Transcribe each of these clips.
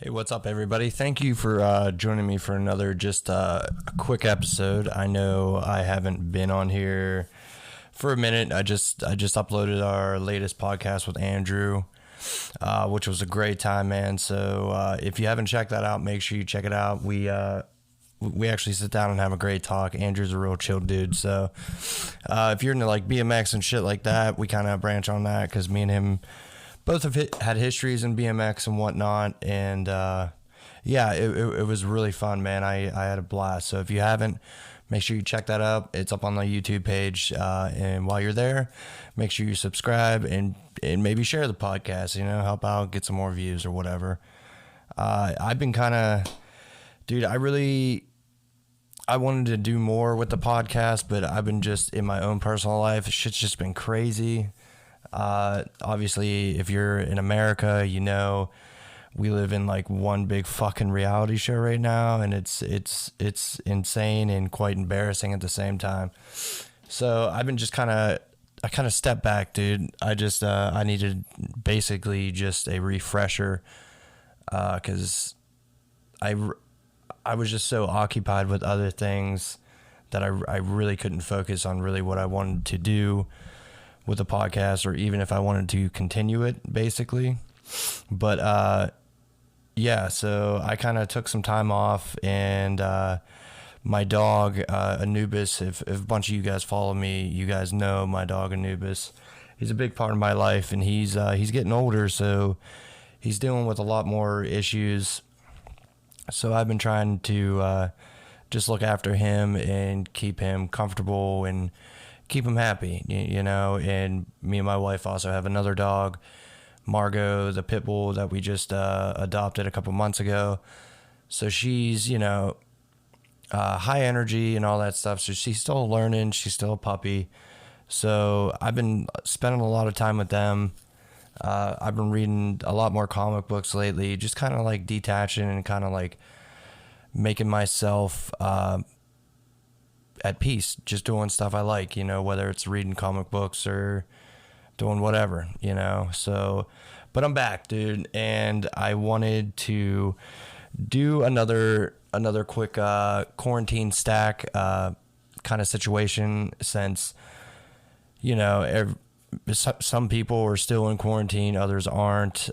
Hey, what's up, everybody? Thank you for joining me for another just a quick episode. I know I haven't been on here for a minute. I just uploaded our latest podcast with Andrew, which was a great time, man. So if you haven't checked that out, make sure you check it out. We actually sit down and have a great talk. Andrew's a real chill dude. So if you're into like BMX and shit like that, we kind of branch on that because me and him both have had histories in BMX and whatnot, and it was really fun, man. I had a blast. So if you haven't, make sure you check that out. It's up on the YouTube page, and while you're there, make sure you subscribe and maybe share the podcast. You know, help out, get some more views or whatever. I've been kind of, dude. I wanted to do more with the podcast, but I've been just in my own personal life. Shit's just been crazy. Obviously, if you're in America, you know, we live in like one big fucking reality show right now, and it's insane and quite embarrassing at the same time. So I've been just I kind of stepped back, dude. I needed basically just a refresher, cause I was just so occupied with other things that I really couldn't focus on really what I wanted to do with the podcast, or even if I wanted to continue it, basically. But so I kind of took some time off, and my dog Anubis, if a bunch of you guys follow me, you guys know my dog Anubis. He's a big part of my life, and he's getting older, so he's dealing with a lot more issues. So I've been trying to just look after him and keep him comfortable and keep him happy, you know. And me and my wife also have another dog, Margot, the pit bull that we just adopted a couple months ago. So she's, you know, high energy and all that stuff. So she's still learning. She's still a puppy. So I've been spending a lot of time with them. I've been reading a lot more comic books lately, just kind of like detaching and kind of like making myself at peace, just doing stuff I like, you know, whether it's reading comic books or doing whatever, you know. So, but I'm back, dude, and I wanted to do another quick quarantine stack kind of situation, since, you know, some people are still in quarantine, others aren't,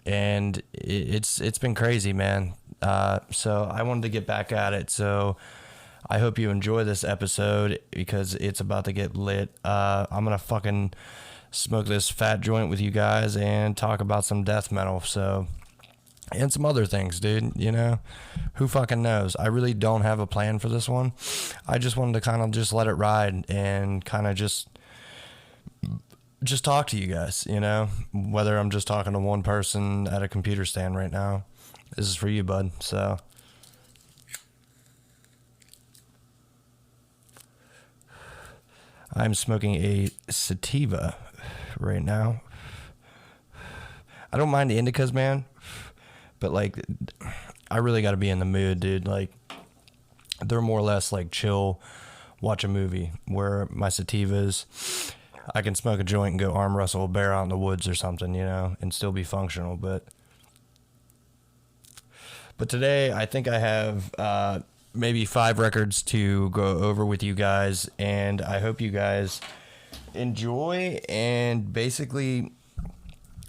and it's been crazy, man. So I wanted to get back at it. So I hope you enjoy this episode because it's about to get lit. I'm gonna fucking smoke this fat joint with you guys and talk about some death metal, so, and some other things, dude. You know, who fucking knows? I really don't have a plan for this one. I just wanted to kind of just let it ride and kind of just talk to you guys, you know, whether I'm just talking to one person at a computer stand right now. This is for you, bud. So I'm smoking a sativa right now. I don't mind the indicas, man, but like, I really got to be in the mood, dude. Like, they're more or less like chill, watch a movie, where my sativas, I can smoke a joint and go arm wrestle a bear out in the woods or something, you know, and still be functional. But today, I think I have maybe 5 records to go over with you guys, and I hope you guys enjoy and basically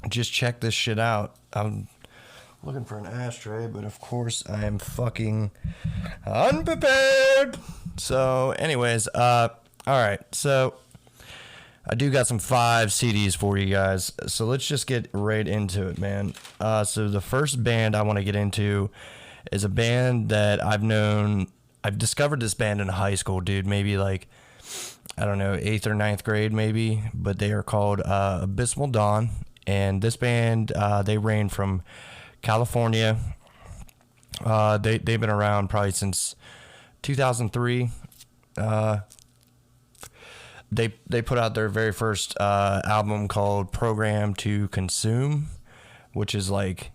just check this shit out. I'm looking for an ashtray, but of course I am fucking unprepared. So anyways, all right, so I do got some 5 CDs for you guys, so let's just get right into it, man. So the first band I want to get into is a band that I've discovered this band in high school, dude, maybe like, I don't know, 8th or 9th grade maybe, but they are called Abysmal Dawn, and this band, they reign from California. They've been around probably since 2003. They put out their very first album called Program to Consume, which is like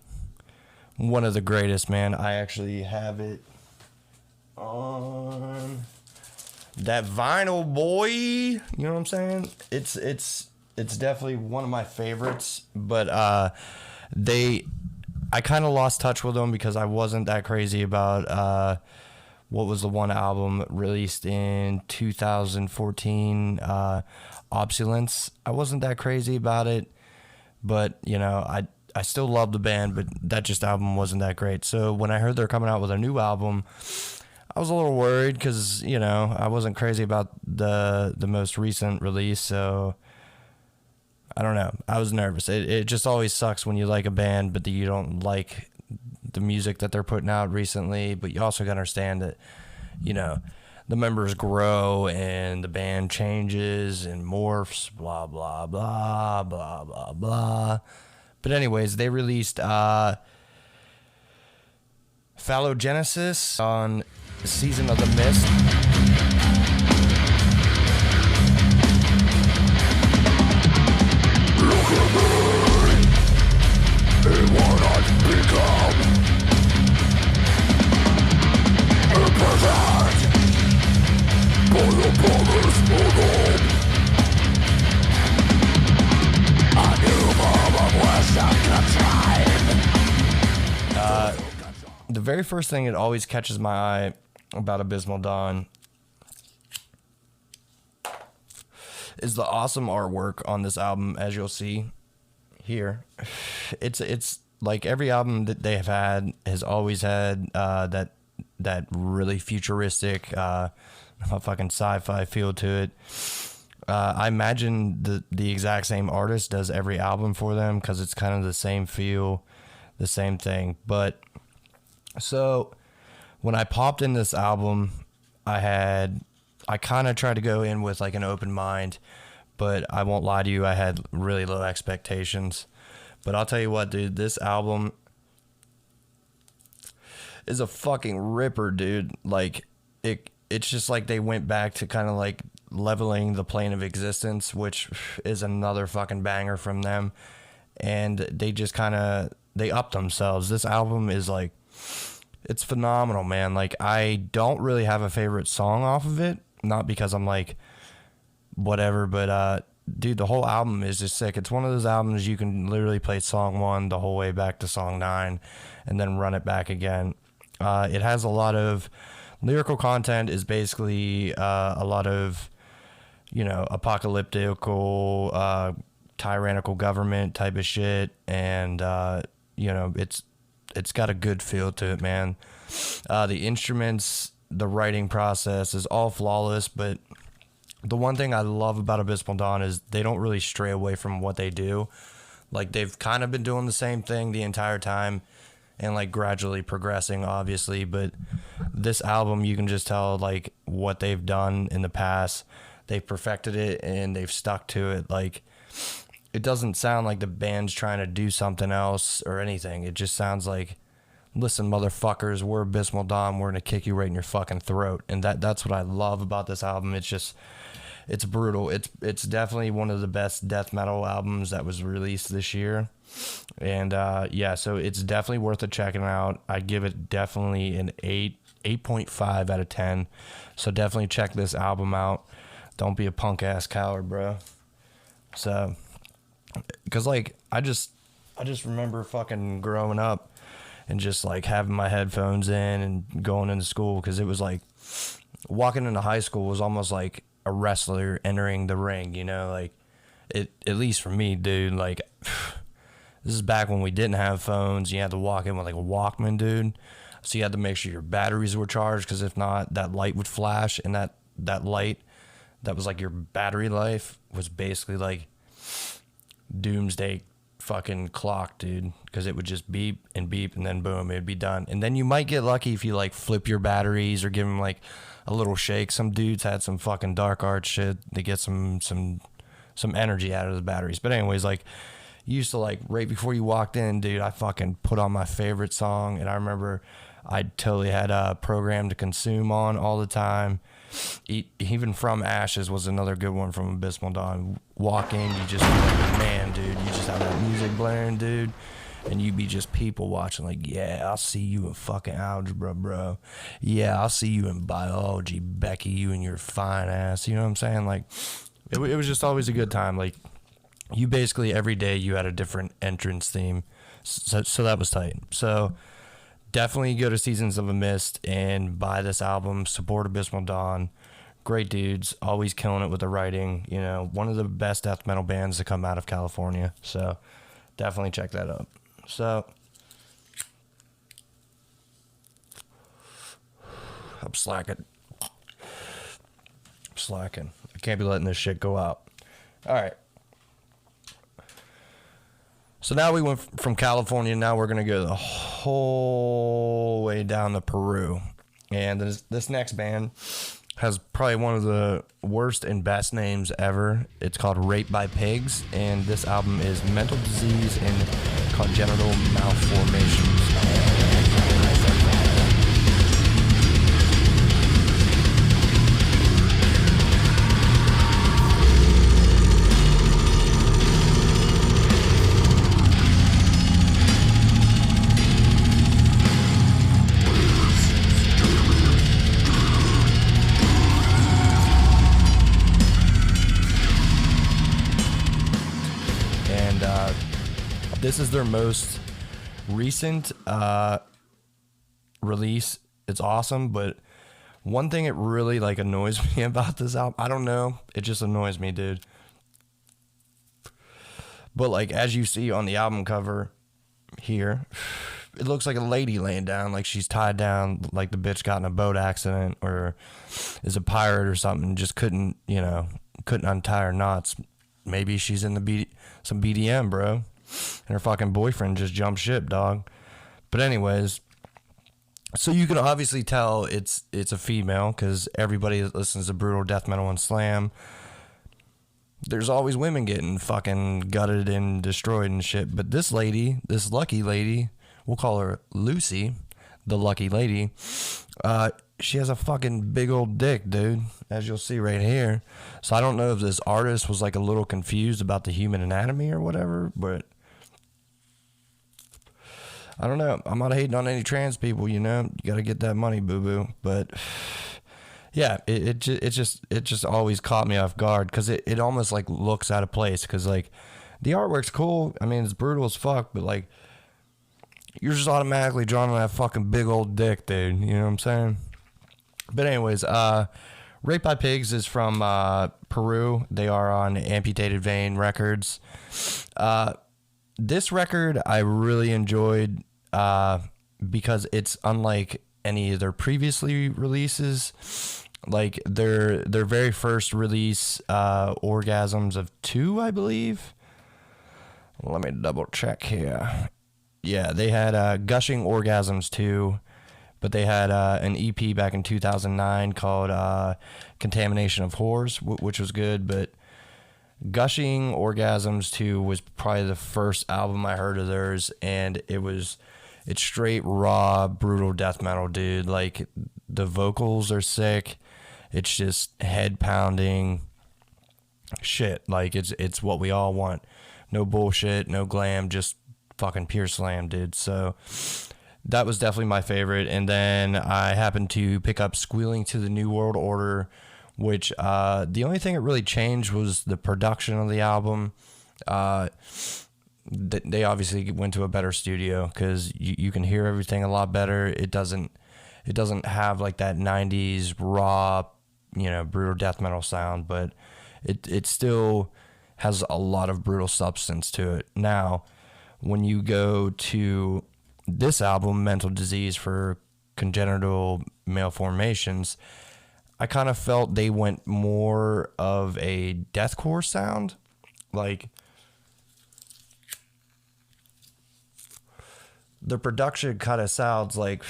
one of the greatest, man. I actually have it on that vinyl, boy. You know what I'm saying? It's definitely one of my favorites, but they I kind of lost touch with them because I wasn't that crazy about what was the one album released in 2014, Opulence. I wasn't that crazy about it, but you know, I still love the band, but that just album wasn't that great. So when I heard they're coming out with a new album, I was a little worried because, you know, I wasn't crazy about the most recent release, so I don't know. I was nervous. It just always sucks when you like a band, but you don't like the music that they're putting out recently. But you also got to understand that, you know, the members grow and the band changes and morphs, blah, blah, blah, blah, blah, blah. But anyways, they released Phallogenesis on Season of the Mist. Look at me, and what I've become. A present for the promise of hope. A new form of Western time. The very first thing that always catches my eye about Abysmal Dawn is the awesome artwork on this album, as you'll see here. It's like every album that they have had has always had that really futuristic fucking sci-fi feel to it. I imagine the exact same artist does every album for them because it's kind of the same feel, the same thing. But so when I popped in this album, I kind of tried to go in with like an open mind, but I won't lie to you, I had really low expectations. But I'll tell you what, dude, this album is a fucking ripper, dude. Like it's just like they went back to kind of like leveling the plane of existence, which is another fucking banger from them. And they just they upped themselves. This album is like, it's phenomenal, man. Like, I don't really have a favorite song off of it. Not because I'm like, whatever, but, dude, the whole album is just sick. It's one of those albums you can literally play song 1 the whole way back to song 9 and then run it back again. It has a lot of lyrical content, is basically a lot of, you know, apocalyptical, tyrannical government type of shit. And, you know, it's got a good feel to it, man. The instruments, the writing process is all flawless, but the one thing I love about Abysmal Dawn is they don't really stray away from what they do. Like, they've kind of been doing the same thing the entire time and like gradually progressing, obviously, but this album, you can just tell like what they've done in the past. They've perfected it and they've stuck to it. Like, it doesn't sound like the band's trying to do something else or anything. It just sounds like, listen, motherfuckers, we're Abysmal Dawn. We're going to kick you right in your fucking throat. And that's what I love about this album. It's just, it's brutal. It's definitely one of the best death metal albums that was released this year. And yeah, so it's definitely worth it checking out. I give it definitely an 8.5 out of 10. So definitely check this album out. Don't be a punk ass coward, bro. So, because like I just remember fucking growing up and just like having my headphones in and going into school, because it was like walking into high school was almost like a wrestler entering the ring, you know, like it, at least for me, dude. Like, this is back when we didn't have phones. You had to walk in with like a Walkman, dude. So you had to make sure your batteries were charged, because if not, that light would flash, and that light that was like your battery life was basically like doomsday fucking clock, dude, because it would just beep and then boom, it'd be done. And then you might get lucky if you like flip your batteries or give them like a little shake. Some dudes had some fucking dark art shit to get some energy out of the batteries. But anyways, like, you used to like right before you walked in, dude, I fucking put on my favorite song, and I remember I totally had a Program to Consume on all the time. Even From Ashes was another good one from Abysmal Dawn. Walk in, you just be like, man, dude, you just have that music blaring, dude, and you be just people watching like, yeah, I'll see you in fucking algebra, bro. Yeah, I'll see you in biology, Becky, you and your fine ass. You know what I'm saying? Like, it was just always a good time. Like, you basically every day you had a different entrance theme. So that was tight. So definitely go to Seasons of a Mist and buy this album. Support Abysmal Dawn. Great dudes, always killing it with the writing. You know, one of the best death metal bands to come out of California. So definitely check that out. So I'm slacking. I can't be letting this shit go out. All right. So now we went from California. Now we're going to go the whole way down to Peru. And this next band has probably one of the worst and best names ever. It's called Rape by Pigs. And this album is Mental Disease and Congenital Malformations. This is their most recent release. It's awesome, but one thing it really like annoys me about this album, I don't know, it just annoys me, dude. But like as you see on the album cover here, it looks like a lady laying down, like she's tied down, like the bitch got in a boat accident or is a pirate or something, just couldn't untie her knots. Maybe she's in some BDM, bro. And her fucking boyfriend just jumped ship, dog. But anyways, so you can obviously tell it's a female because everybody that listens to brutal death metal and slam, there's always women getting fucking gutted and destroyed and shit. But this lady, this lucky lady, we'll call her Lucy, the lucky lady, she has a fucking big old dick, dude, as you'll see right here. So I don't know if this artist was like a little confused about the human anatomy or whatever, but I don't know. I'm not hating on any trans people, you know. You got to get that money, boo-boo. But yeah, it just always caught me off guard because it almost like looks out of place because like the artwork's cool. I mean, it's brutal as fuck, but like you're just automatically drawn to that fucking big old dick, dude. You know what I'm saying? But anyways, Rape by Pigs is from Peru. They are on Amputated Vein Records. This record I really enjoyed because it's unlike any of their previously releases. Like their very first release, Orgasms of 2, I believe. Let me double check here. Yeah, they had Gushing Orgasms 2, but they had an EP back in 2009 called Contamination of Whores, which was good, but Gushing Orgasms 2 was probably the first album I heard of theirs, and it's straight raw, brutal death metal, dude. Like, the vocals are sick. It's just head pounding shit. Like, it's what we all want. No bullshit, no glam, just fucking pure slam, dude. So that was definitely my favorite. And then I happened to pick up Squealing to the New World Order, which the only thing that really changed was the production of the album. They obviously went to a better studio because you can hear everything a lot better. It doesn't have like that 90s raw, brutal death metal sound, but it still has a lot of brutal substance to it. Now, when you go to this album, Mental Disease for Congenital Malformations, I kind of felt they went more of a deathcore sound. Like, the production kind of sounds like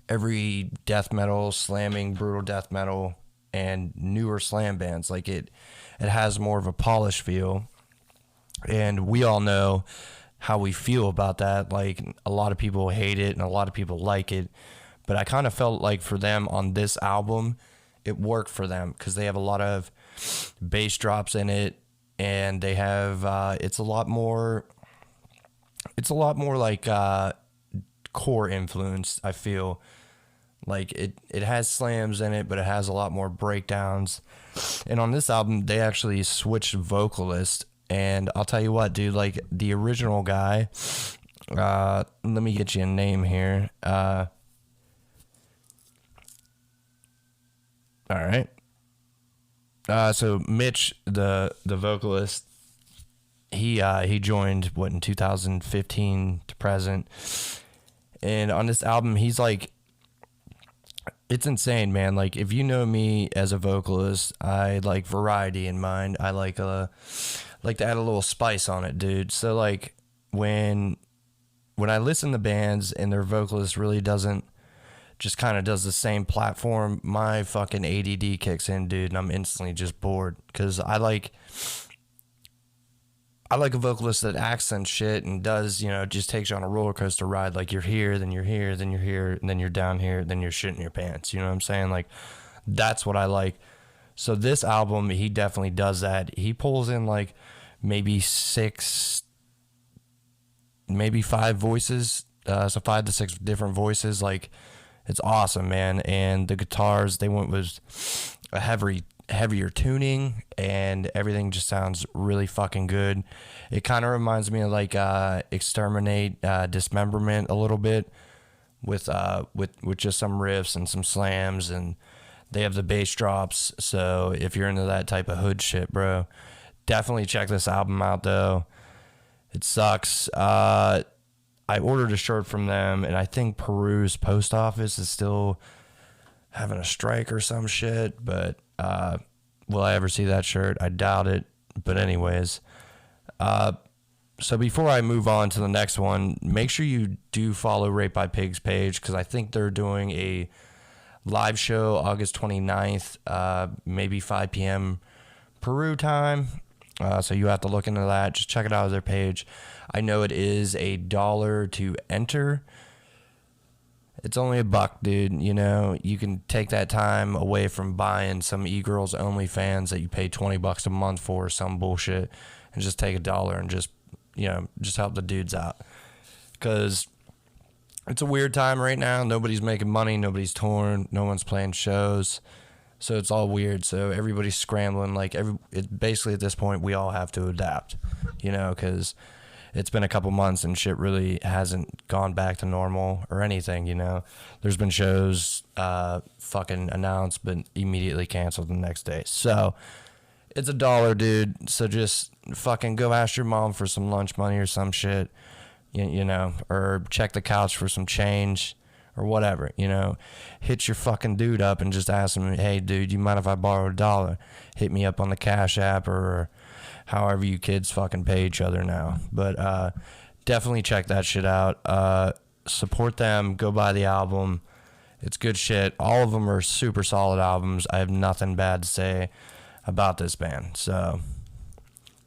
every death metal, slamming, brutal death metal, and newer slam bands. Like, it has more of a polished feel. And we all know how we feel about that. Like, a lot of people hate it and a lot of people like it. But I kind of felt like for them on this album, it worked for them because they have a lot of bass drops in it, and they have it's a lot more like core influence, I feel. Like it has slams in it, but it has a lot more breakdowns. And on this album, they actually switched vocalists. And I'll tell you what, dude, like the original guy, let me get you a name here. All right. So Mitch, the vocalist, he joined in 2015 to present. And on this album, he's like, it's insane, man. Like, if you know me as a vocalist, I like variety in mind. I like to add a little spice on it, dude. So like when I listen to bands and their vocalist really doesn't, just kind of does the same platform, my fucking ADD kicks in, dude, and I'm instantly just bored. Because I like a vocalist that accents shit and does, just takes you on a roller coaster ride. Like, you're here, then you're here, then you're here, and then you're down here, then you're shitting your pants. You know what I'm saying? Like, that's what I like. So this album, he definitely does that. He pulls in like maybe 5 voices, so 5 to 6 different voices. Like, it's awesome, man. And the guitars, they went with a heavier tuning, and everything just sounds really fucking good. It kind of reminds me of like Exterminate, Dismemberment a little bit, with just some riffs and some slams, and they have the bass drops. So if you're into that type of hood shit, bro, definitely check this album out. Though it sucks. I ordered a shirt from them, and I think Peru's post office is still having a strike or some shit, but will I ever see that shirt? I doubt it. But anyways, so before I move on to the next one, make sure you do follow Rape by Pigs page, because I think they're doing a live show August 29th, maybe 5 p.m. Peru time. So you have to look into that. Just check it out on their page. I know it is $1 to enter. It's only $1, dude. You can take that time away from buying some e-girls only fans that you pay $20 a month for, some bullshit, and just take $1 and just help the dudes out. Because it's a weird time right now. Nobody's making money. Nobody's touring. No one's playing shows. So it's all weird. So everybody's scrambling. Like, basically at this point, we all have to adapt, because it's been a couple months and shit really hasn't gone back to normal or anything, There's been shows fucking announced but immediately canceled the next day. So it's $1, dude. So just fucking go ask your mom for some lunch money or some shit, or check the couch for some change or whatever, Hit your fucking dude up and just ask him, hey, dude, you mind if I borrow $1? Hit me up on the Cash App or however you kids fucking pay each other now. But definitely check that shit out. Support them. Go buy the album. It's good shit. All of them are super solid albums. I have nothing bad to say about this band. So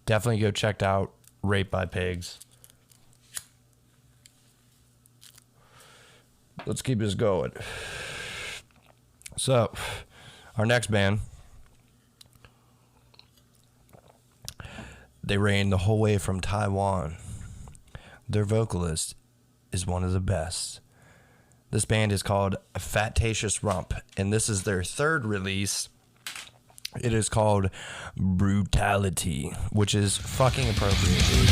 definitely go check out Rape by Pigs. Let's keep this going. So, our next band, they reigned the whole way from Taiwan. Their vocalist is one of the best. This band is called Fatatious Rump, and this is their 3rd release. It is called Brutality, which is fucking appropriate, dude.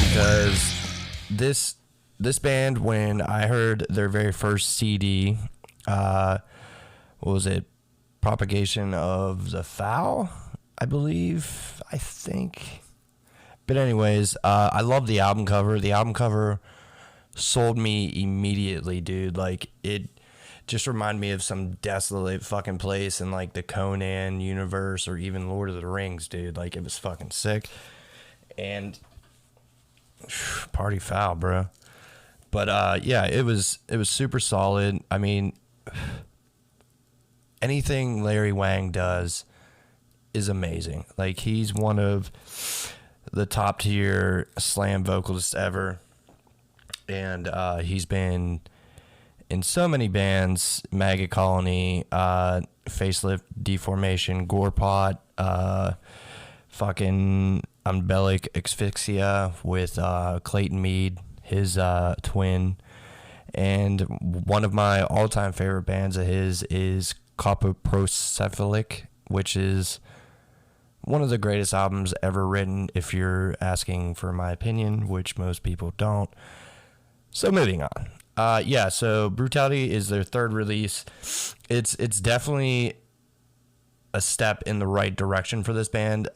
Because this band, when I heard their very first CD, what was it? Propagation of the Foul, I think. But anyways, I love the album cover. The album cover sold me immediately, dude. Like, it just reminded me of some desolate fucking place in like the Conan universe or even Lord of the Rings, dude. Like, it was fucking sick. And party foul, bro. But yeah, it was super solid. I mean, anything Larry Wang does is amazing. Like, he's one of the top tier slam vocalists ever. and he's been in so many bands: Maggot Colony, Facelift Deformation, Gorepot, fucking Umbilic Asphyxia with Clayton Mead, his twin. And one of my all-time favorite bands of his is Copoprocephalic, which is one of the greatest albums ever written, if you're asking for my opinion, which most people don't. So moving on. So Brutality is their third release. It's definitely a step in the right direction for this band.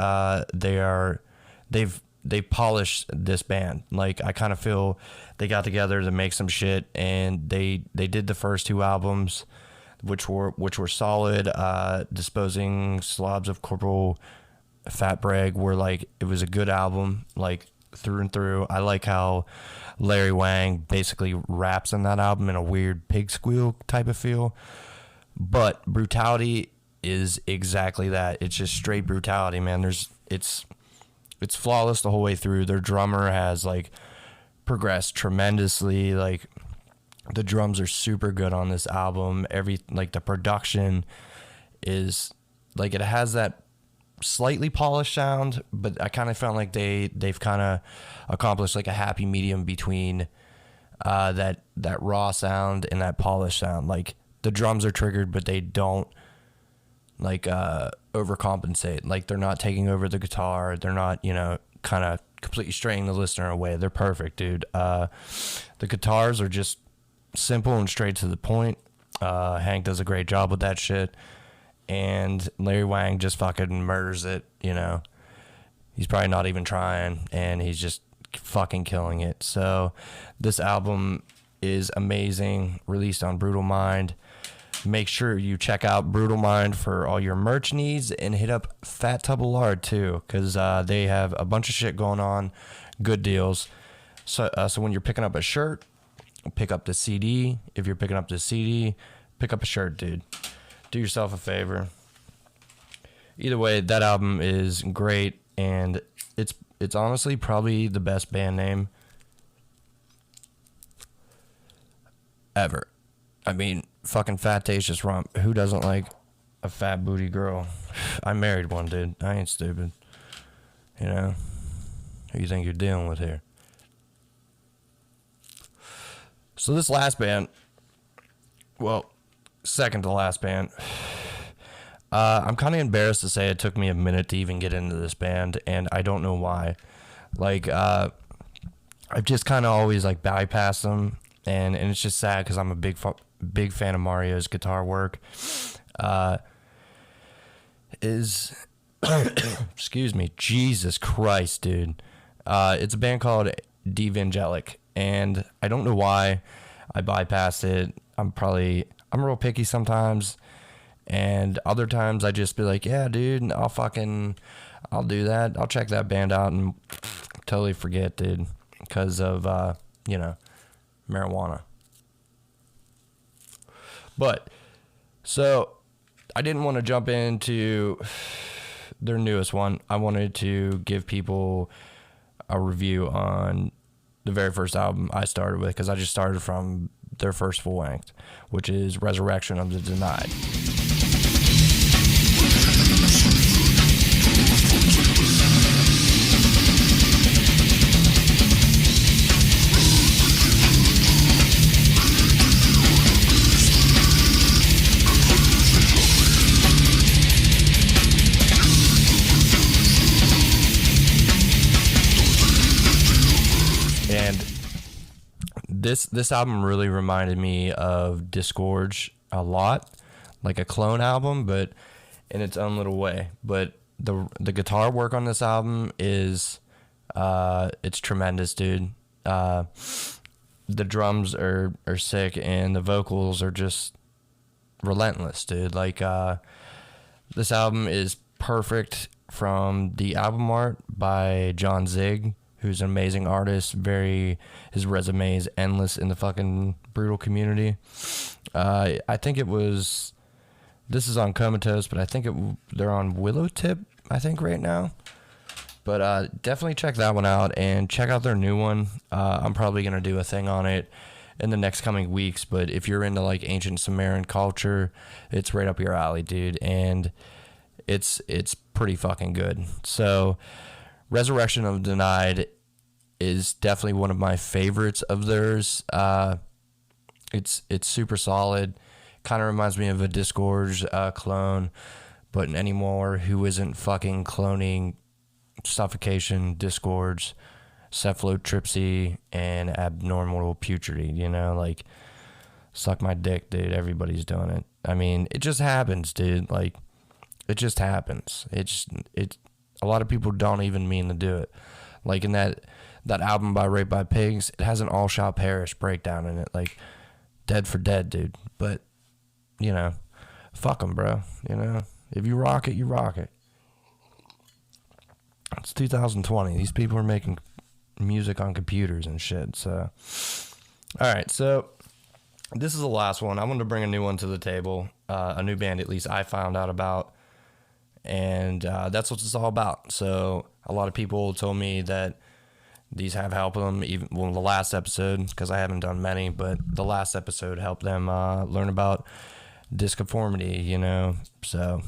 They've polished this band. Like, I kind of feel they got together to make some shit, and they did the first two albums, which were solid. Disposing Slobs of Corporal Fat Brag were like, it was a good album, like through and through. I like how Larry Wang basically raps in that album in a weird pig squeal type of feel. But Brutality is exactly that. It's just straight brutality, man. It's flawless the whole way through. Their drummer has like progressed tremendously. Like, the drums are super good on this album. The production is like, it has that slightly polished sound, but I kind of felt like they've kind of accomplished like a happy medium between that raw sound and that polished sound. Like, the drums are triggered, but they don't like overcompensate. Like, they're not taking over the guitar. They're not, kind of completely straying the listener away. They're perfect, dude. The guitars are just simple and straight to the point. Hank does a great job with that shit. And Larry Wang just fucking murders it, He's probably not even trying, and he's just fucking killing it. So this album is amazing, released on Brutal Mind. Make sure you check out Brutal Mind for all your merch needs, and hit up Fat Tubble Lard too, because they have a bunch of shit going on, good deals. So when you're picking up a shirt, pick up the CD. If you're picking up the CD, pick up a shirt, dude. Do yourself a favor. Either way, that album is great, and it's honestly probably the best band name ever. I mean, fucking Fatacious Rump. Who doesn't like a fat booty girl? I married one, dude. I ain't stupid. Who you think you're dealing with here? So this last band, well, second to last band, I'm kind of embarrassed to say it took me a minute to even get into this band, and I don't know why. Like, I've just kind of always like bypassed them, and it's just sad because I'm a big fan of Mario's guitar work. Excuse me, Jesus Christ, dude. It's a band called Devangelic, and I don't know why I bypassed it. I'm real picky sometimes, and other times I just be like, yeah, dude, I'll do that. I'll check that band out, and totally forget, dude, because of, marijuana. But, so, I didn't want to jump into their newest one. I wanted to give people a review on the very first album I started with, because I just started from their first full length, which is Resurrection of the Denied. And this album really reminded me of Disgorge a lot, like a clone album, but in its own little way. But the guitar work on this album is it's tremendous, dude. The drums are sick, and the vocals are just relentless, dude. Like, this album is perfect, from the album art by John Zig, who's an amazing artist. His resume is endless in the fucking brutal community. I think this is on Comatose, but I think they're on Willowtip, I think, right now. But definitely check that one out and check out their new one. I'm probably going to do a thing on it in the next coming weeks. But if you're into like ancient Sumerian culture, it's right up your alley, dude. And it's pretty fucking good. So Resurrection of Denied is definitely one of my favorites of theirs. It's super solid. Kind of reminds me of a Disgorge clone, but anymore who isn't fucking cloning Suffocation, Disgorge, Cephalotripsy, and Abnormal Putrid, you know, like, suck my dick, dude. Everybody's doing it. I mean, it just happens, dude. Like, it just happens. A lot of people don't even mean to do it. Like in that album by Rape by Pigs, it has an All Shall Perish breakdown in it, like, dead for dead, dude. But, you know, fuck them, bro. You know, if you rock it, you rock it. It's 2020. These people are making music on computers and shit. So, all right. So, this is the last one. I wanted to bring a new one to the table. A new band, at least I found out about. And that's what it's all about. So, a lot of people told me that these have helped them. Even the last episode, because I haven't done many, but the last episode helped them learn about disconformity, you know. So,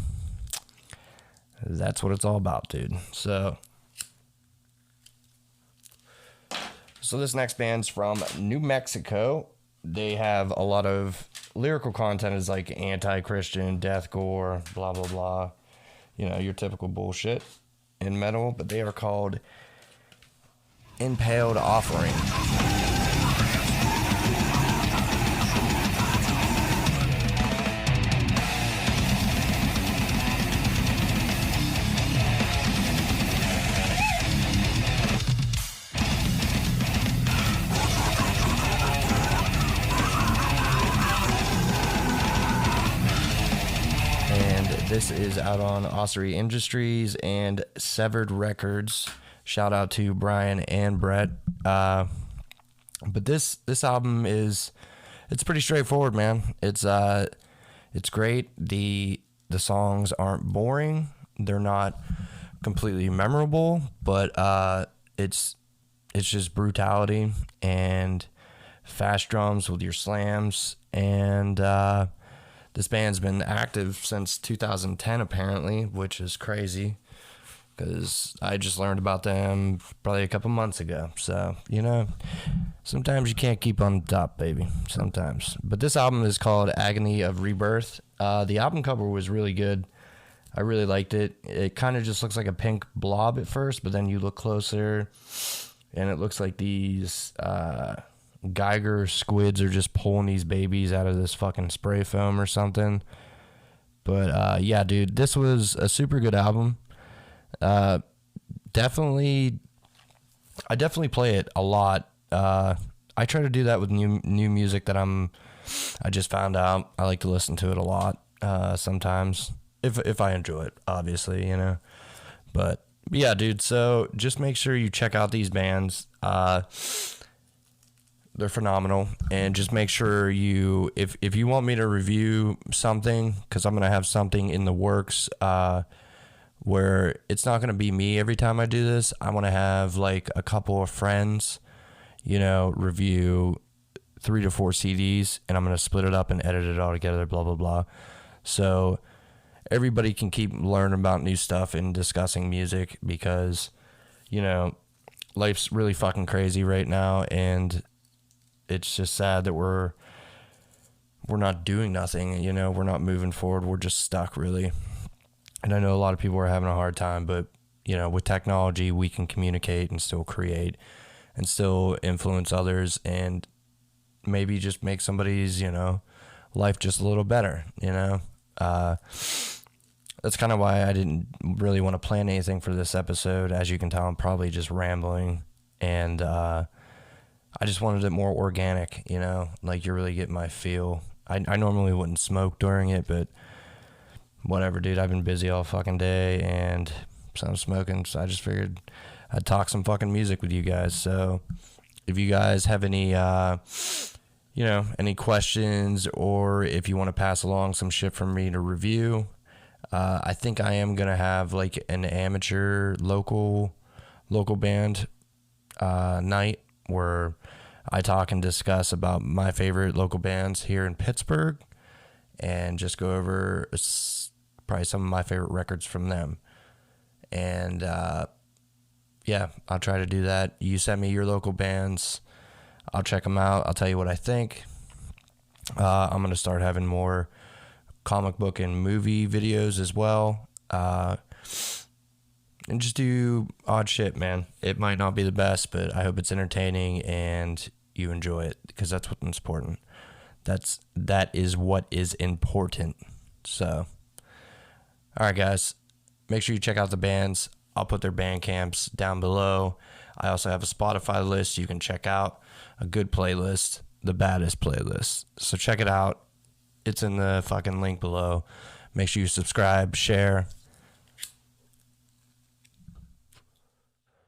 that's what it's all about, dude. So this next band's from New Mexico. They have a lot of lyrical content, is like anti-Christian, deathcore, blah, blah, blah. You know, your typical bullshit in metal. But they are called Impaled Offering. This is out on Ossery Industries and Severed Records. Shout out to Brian and Brett. But this album it's pretty straightforward, man. It's great. The songs aren't boring. They're not completely memorable, but it's just brutality and fast drums with your slams. And this band's been active since 2010, apparently, which is crazy because I just learned about them probably a couple months ago. So, you know, sometimes you can't keep on top, baby. Sometimes. But this album is called Agony of Rebirth. The album cover was really good. I really liked it. It kind of just looks like a pink blob at first, but then you look closer and it looks like these Geiger squids are just pulling these babies out of this fucking spray foam or something. But yeah, dude, this was a super good album. I definitely play it a lot. I try to do that with new music that I just found out. I like to listen to it a lot sometimes if I enjoy it, obviously, you know. But yeah, dude, so just make sure you check out these bands. They're phenomenal, and just make sure if you want me to review something, because I'm gonna have something in the works where it's not gonna be me every time I do this. I want to have like a couple of friends, you know, review 3 to 4 CDs, and I'm gonna split it up and edit it all together, blah blah blah. So everybody can keep learning about new stuff and discussing music, because, you know, life's really fucking crazy right now, and it's just sad that we're not doing nothing, you know, we're not moving forward, we're just stuck, really. And I know a lot of people are having a hard time, but, you know, with technology, we can communicate and still create and still influence others and maybe just make somebody's, you know, life just a little better, you know. That's kind of why I didn't really want to plan anything for this episode. As you can tell, I'm probably just rambling, and I just wanted it more organic, you know, like you're really getting my feel. I normally wouldn't smoke during it, but whatever, dude. I've been busy all fucking day, and so I'm smoking, so I just figured I'd talk some fucking music with you guys. So if you guys have any, you know, any questions, or if you want to pass along some shit for me to review, I think I am going to have like an amateur local local band night where I talk and discuss about my favorite local bands here in Pittsburgh and just go over probably some of my favorite records from them. And yeah, I'll try to do that. You send me your local bands. I'll check them out. I'll tell you what I think. I'm going to start having more comic book and movie videos as well. And just do odd shit, man. It might not be the best, but I hope it's entertaining and you enjoy it, because that's what's important. That is what is important. So, all right, guys, make sure you check out the bands. I'll put their band camps down below. I also have a Spotify list you can check out, a good playlist, the baddest playlist. So check it out. It's in the fucking link below. Make sure you subscribe, share.